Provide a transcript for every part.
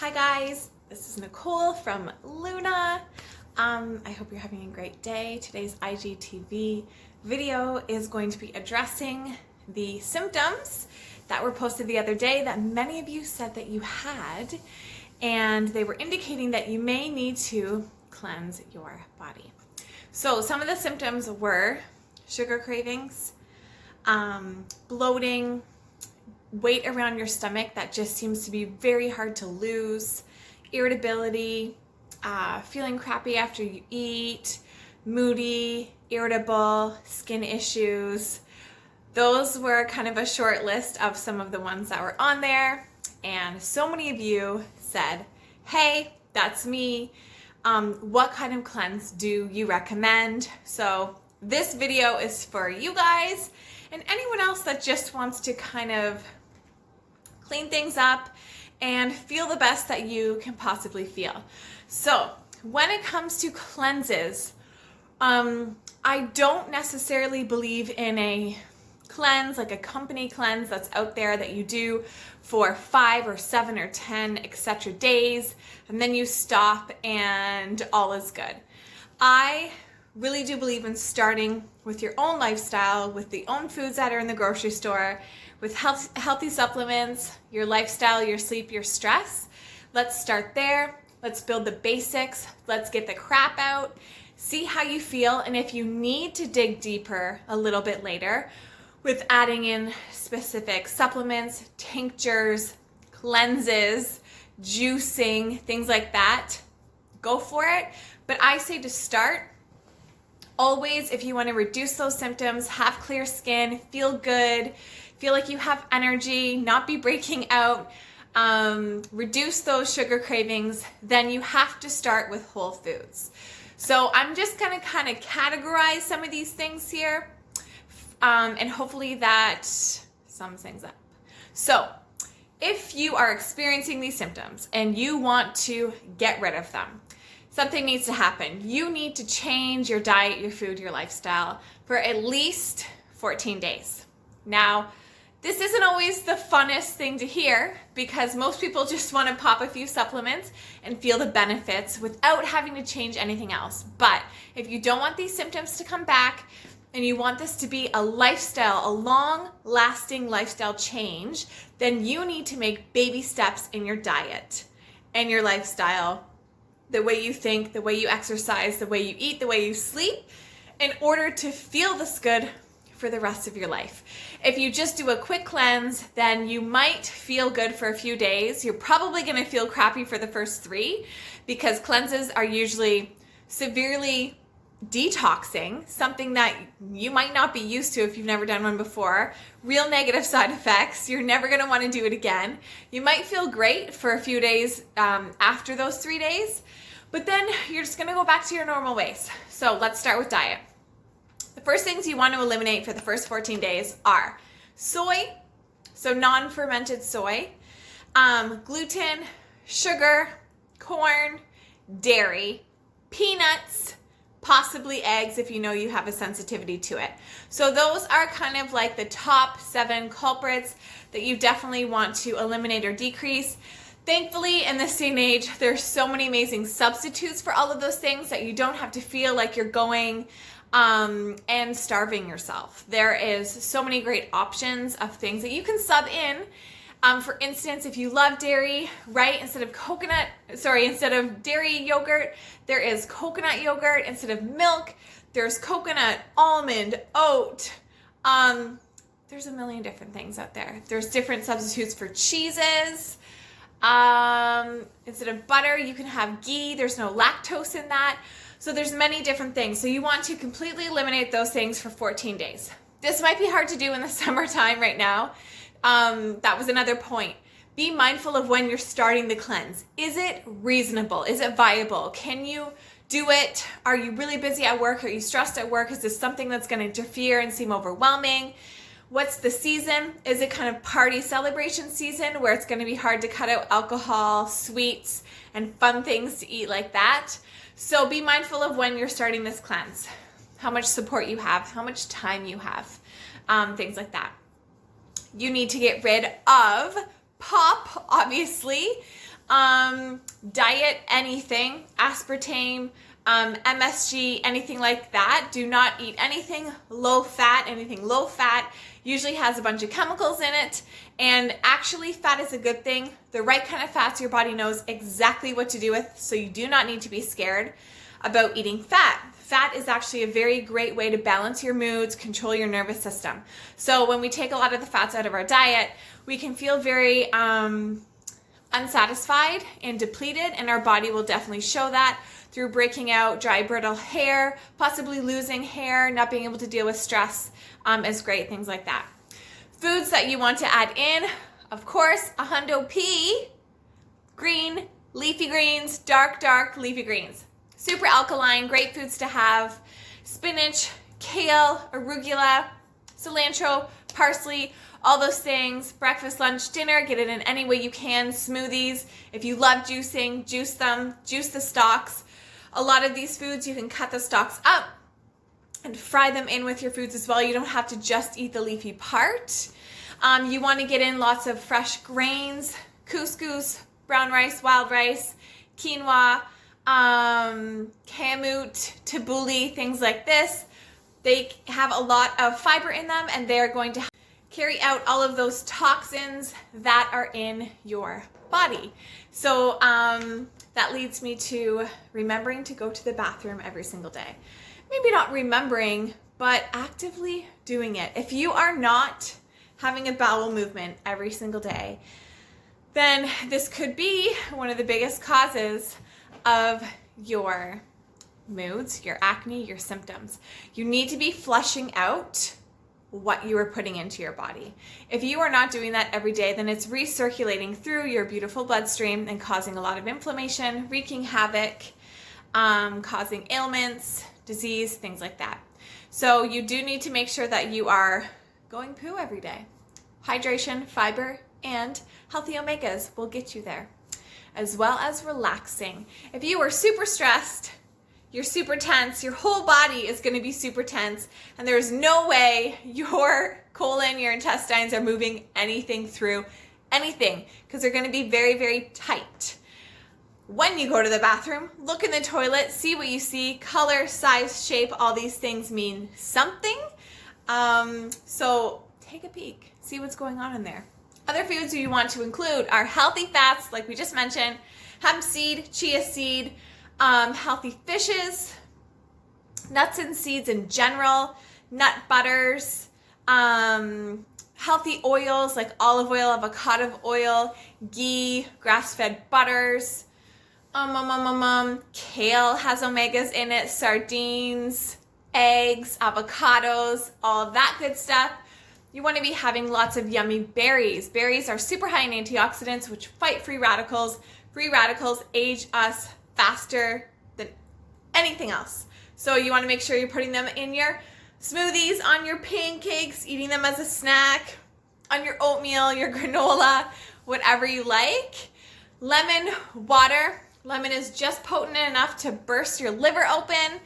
Hi guys, this is Nicole from Lunah. I hope you're having a great day. Today's IGTV video is going to be addressing the symptoms that were posted the other day that many of you said that you had, and they were indicating that you may need to cleanse your body. So some of the symptoms were sugar cravings, bloating, weight around your stomach that just seems to be very hard to lose, irritability, feeling crappy after you eat, moody, irritable, skin issues. Those were kind of a short list of some of the ones that were on there, and so many of you said, hey, that's me. What kind of cleanse do you recommend? So this video is for you guys and anyone else that just wants to kind of clean things up and feel the best that you can possibly feel. So when it comes to cleanses, I don't necessarily believe in a cleanse, like a company cleanse that's out there that you do for 5 or 7 or 10, etc. days, and then you stop and all is good. I really do believe in starting with your own lifestyle, with the own foods that are in the grocery store, with healthy supplements, your lifestyle, your sleep, your stress. Let's start there. Let's build the basics. Let's get the crap out. See how you feel, and if you need to dig deeper a little bit later with adding in specific supplements, tinctures, cleanses, juicing, things like that, go for it. But I say to start, always, if you want to reduce those symptoms, have clear skin, feel good, feel like you have energy, not be breaking out, reduce those sugar cravings, then you have to start with whole foods. So I'm just going to kind of categorize some of these things here, and hopefully that sums things up. So if you are experiencing these symptoms and you want to get rid of them, something needs to happen. You need to change your diet, your food, your lifestyle for at least 14 days. Now, this isn't always the funnest thing to hear because most people just want to pop a few supplements and feel the benefits without having to change anything else. But if you don't want these symptoms to come back and you want this to be a lifestyle, a long-lasting lifestyle change, then you need to make baby steps in your diet and your lifestyle, the way you think, the way you exercise, the way you eat, the way you sleep, in order to feel this good for the rest of your life. If you just do a quick cleanse, then you might feel good for a few days. You're probably going to feel crappy for the first 3 because cleanses are usually severely detoxing, something that you might not be used to if you've never done one before. Real negative side effects. You're never going to want to do it again. You might feel great for a few days after those 3 days, but then you're just going to go back to your normal ways. So let's start with diet. The first things you want to eliminate for the first 14 days are soy, so non-fermented soy, gluten, sugar, corn, dairy, peanuts, possibly eggs if you know you have a sensitivity to it. So those are kind of like the top 7 culprits that you definitely want to eliminate or decrease. Thankfully, in this day and age, there's so many amazing substitutes for all of those things that you don't have to feel like you're going and starving yourself. There is so many great options of things that you can sub in. For instance, if you love dairy, right, instead of dairy yogurt, there is coconut yogurt. Instead of milk, there's coconut, almond, oat. There's a million different things out there. There's different substitutes for cheeses. Instead of butter, you can have ghee. There's no lactose in that. So there's many different things. So you want to completely eliminate those things for 14 days. This might be hard to do in the summertime right now. That was another point. Be mindful of when you're starting the cleanse. Is it reasonable? Is it viable? Can you do it? Are you really busy at work? Are you stressed at work? Is this something that's going to interfere and seem overwhelming? What's the season? Is it kind of party celebration season where it's going to be hard to cut out alcohol, sweets, and fun things to eat like that? So be mindful of when you're starting this cleanse, how much support you have, how much time you have, things like that. You need to get rid of pop, obviously. Diet anything, aspartame, MSG, anything like that. Do not eat anything low fat. Anything low fat usually has a bunch of chemicals in it, and actually fat is a good thing. The right kind of fats your body knows exactly what to do with, so you do not need to be scared about eating fat. Fat is actually a very great way to balance your moods, control your nervous system. So when we take a lot of the fats out of our diet, we can feel very unsatisfied and depleted, and our body will definitely show that through breaking out dry, brittle hair, possibly losing hair, not being able to deal with stress is great, things like that. Foods that you want to add in, of course, a hundo pea, green, leafy greens, dark leafy greens. Super alkaline, great foods to have. Spinach, kale, arugula, cilantro, parsley, all those things. Breakfast, lunch, dinner, get it in any way you can. Smoothies, if you love juicing, juice them, juice the stalks. A lot of these foods, you can cut the stalks up and fry them in with your foods as well. You don't have to just eat the leafy part. You want to get in lots of fresh grains, couscous, brown rice, wild rice, quinoa, kamut, tabbouleh, things like this. They have a lot of fiber in them, and they're going to carry out all of those toxins that are in your body. So that leads me to remembering to go to the bathroom every single day. Maybe not remembering, but actively doing it. If you are not having a bowel movement every single day, then this could be one of the biggest causes of your moods, your acne, your symptoms. You need to be flushing out what you are putting into your body. If you are not doing that every day, then it's recirculating through your beautiful bloodstream and causing a lot of inflammation, wreaking havoc, causing ailments, disease, things like that. So you do need to make sure that you are going poo every day. Hydration, fiber, and healthy omegas will get you there, as well as relaxing. If you are super stressed, you're super tense, your whole body is going to be super tense, and there's no way your colon, your intestines are moving anything through anything, because they're going to be very, very tight. When you go to the bathroom, look in the toilet, see what you see. Color, size, shape, all these things mean something. So take a peek, see what's going on in there. Other foods you want to include are healthy fats, like we just mentioned, hemp seed, chia seed, healthy fishes, nuts and seeds in general, nut butters, healthy oils like olive oil, avocado oil, ghee, grass-fed butters. Kale has omegas in it, sardines, eggs, avocados, all that good stuff. You want to be having lots of yummy berries. Berries are super high in antioxidants, which fight free radicals. Free radicals age us faster than anything else. So you want to make sure you're putting them in your smoothies, on your pancakes, eating them as a snack, on your oatmeal, your granola, whatever you like. Lemon water. Lemon is just potent enough to burst your liver open,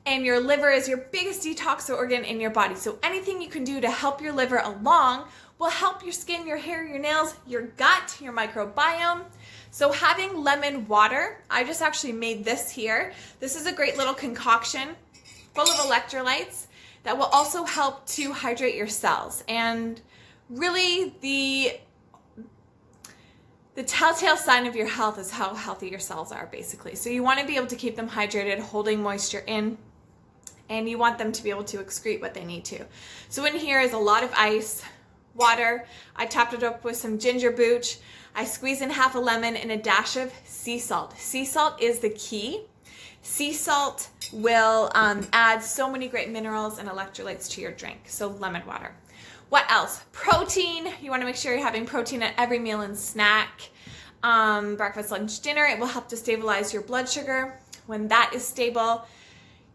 and your liver is your biggest detox organ in your body. So anything you can do to help your liver along will help your skin, your hair, your nails, your gut, your microbiome. So having lemon water, I just actually made this here. This is a great little concoction full of electrolytes that will also help to hydrate your cells. And really the telltale sign of your health is how healthy your cells are, basically. So you want to be able to keep them hydrated, holding moisture in, and you want them to be able to excrete what they need to. So in here is a lot of ice, water. I topped it up with some ginger booch. I squeeze in half a lemon and a dash of sea salt. Sea salt is the key. Sea salt will add so many great minerals and electrolytes to your drink. So lemon water. What else? Protein. You want to make sure you're having protein at every meal and snack. Breakfast, lunch, dinner. It will help to stabilize your blood sugar. When that is stable,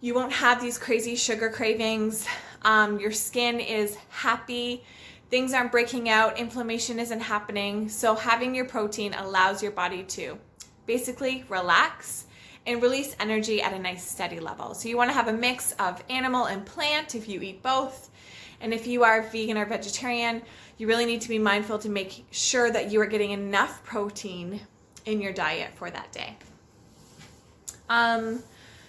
you won't have these crazy sugar cravings. Your skin is happy. Things aren't breaking out. Inflammation isn't happening. So having your protein allows your body to basically relax and release energy at a nice steady level. So you want to have a mix of animal and plant if you eat both. And if you are vegan or vegetarian, you really need to be mindful to make sure that you are getting enough protein in your diet for that day.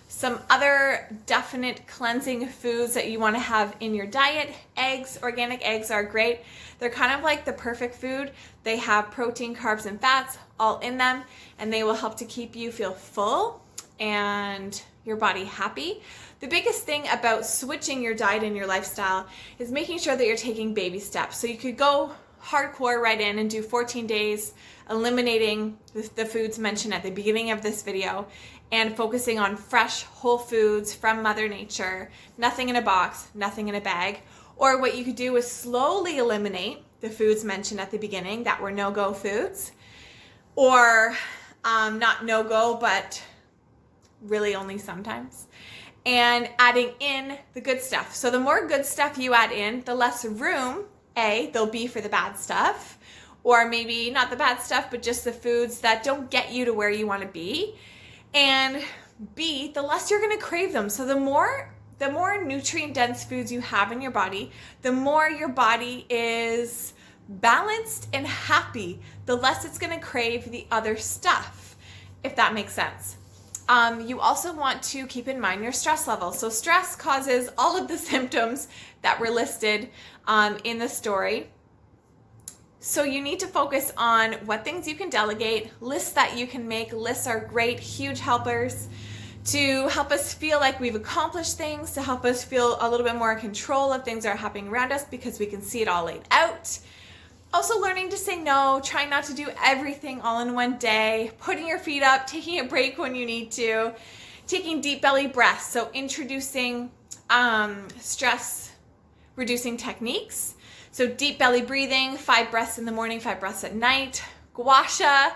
Some other definite cleansing foods that you want to have in your diet. Eggs, organic eggs are great. They're kind of like the perfect food. They have protein, carbs, and fats all in them, and they will help to keep you feel full and your body happy. The biggest thing about switching your diet and your lifestyle is making sure that you're taking baby steps. So you could go hardcore right in and do 14 days, eliminating the foods mentioned at the beginning of this video and focusing on fresh, whole foods from Mother Nature, nothing in a box, nothing in a bag. Or what you could do is slowly eliminate the foods mentioned at the beginning that were no-go foods, or not no-go, but really only sometimes, and adding in the good stuff. So the more good stuff you add in, the less room, A, there'll be for the bad stuff, or maybe not the bad stuff, but just the foods that don't get you to where you want to be. And B, the less you're going to crave them. So the more nutrient dense foods you have in your body, the more your body is balanced and happy, the less it's going to crave the other stuff, if that makes sense. You also want to keep in mind your stress level. So stress causes all of the symptoms that were listed in the story. So you need to focus on what things you can delegate, lists that you can make. Lists are great, huge helpers to help us feel like we've accomplished things, to help us feel a little bit more in control of things that are happening around us because we can see it all laid out. Also learning to say no, trying not to do everything all in one day, putting your feet up, taking a break when you need to, taking deep belly breaths. So introducing stress reducing techniques. So deep belly breathing, 5 breaths in the morning, 5 breaths at night. Gua sha,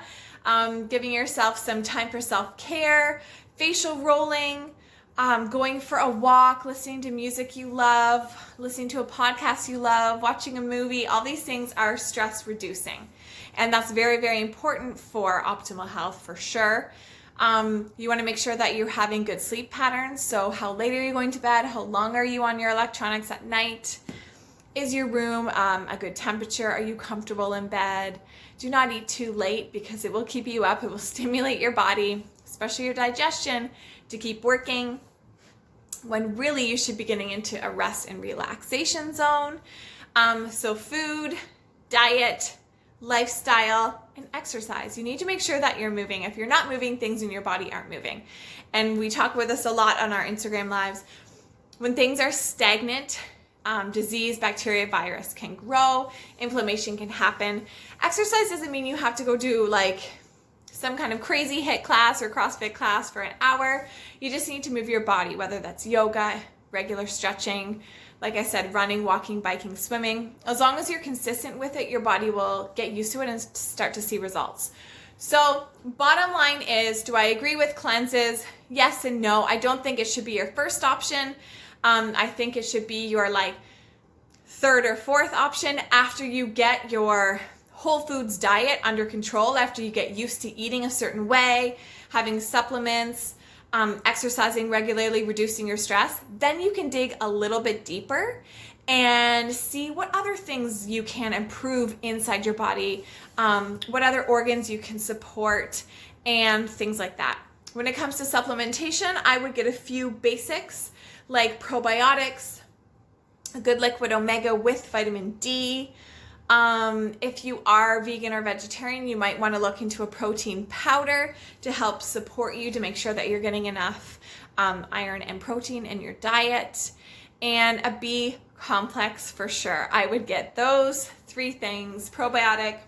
giving yourself some time for self-care. Facial rolling, going for a walk, listening to music you love, listening to a podcast you love, watching a movie. All these things are stress reducing. And that's very, very important for optimal health for sure. You want to make sure that you're having good sleep patterns. So how late are you going to bed? How long are you on your electronics at night? Is your room a good temperature? Are you comfortable in bed? Do not eat too late because it will keep you up. It will stimulate your body, especially your digestion, to keep working when really you should be getting into a rest and relaxation zone. So food, diet, lifestyle, and exercise. You need to make sure that you're moving. If you're not moving, things in your body aren't moving. And we talk about this a lot on our Instagram lives. When things are stagnant, disease, bacteria, virus can grow, inflammation can happen. Exercise doesn't mean you have to go do like some kind of crazy HIIT class or CrossFit class for an hour. You just need to move your body, whether that's yoga, regular stretching, like I said, running, walking, biking, swimming. As long as you're consistent with it, your body will get used to it and start to see results. So bottom line is, do I agree with cleanses? Yes and no. I don't think it should be your first option. I think it should be your like third or fourth option after you get your whole foods diet under control, after you get used to eating a certain way, having supplements, exercising regularly, reducing your stress. Then you can dig a little bit deeper and see what other things you can improve inside your body, what other organs you can support, and things like that. When it comes to supplementation, I would get a few basics like probiotics, a good liquid omega with vitamin D. If you are vegan or vegetarian, you might want to look into a protein powder to help support you to make sure that you're getting enough iron and protein in your diet. And a B complex for sure. I would get those 3 things: probiotic,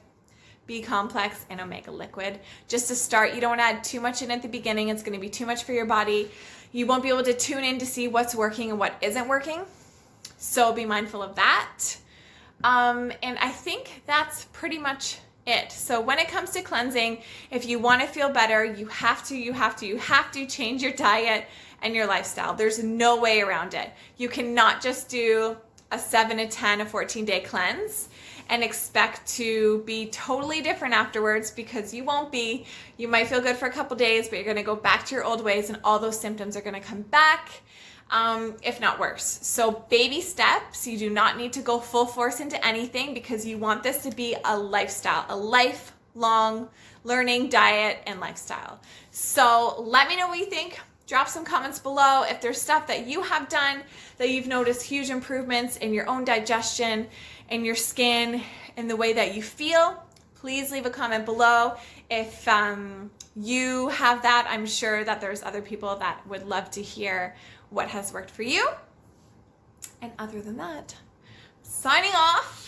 B complex, and omega liquid. Just to start, you don't want to add too much in at the beginning. It's going to be too much for your body. You won't be able to tune in to see what's working and what isn't working. So be mindful of that. And I think that's pretty much it. So when it comes to cleansing, if you want to feel better, you have to change your diet and your lifestyle. There's no way around it. You cannot just do a 7, a 10, a 14-day cleanse and expect to be totally different afterwards, because you won't be. You might feel good for a couple days, but you're going to go back to your old ways and all those symptoms are going to come back, if not worse. So baby steps. You do not need to go full force into anything because you want this to be a lifestyle, a lifelong learning, diet, and lifestyle. So let me know what you think. Drop some comments below if there's stuff that you have done that you've noticed huge improvements in your own digestion, in your skin, in the way that you feel. Please leave a comment below. If you have that, I'm sure that there's other people that would love to hear what has worked for you. And other than that, signing off.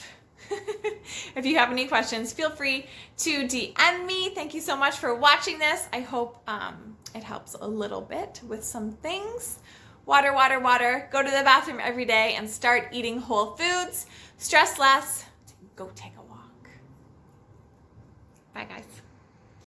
If you have any questions, feel free to DM me. Thank you so much for watching this. I hope it helps a little bit with some things. Water, water, water. Go to the bathroom every day and start eating whole foods. Stress less. Go take a walk. Bye, guys.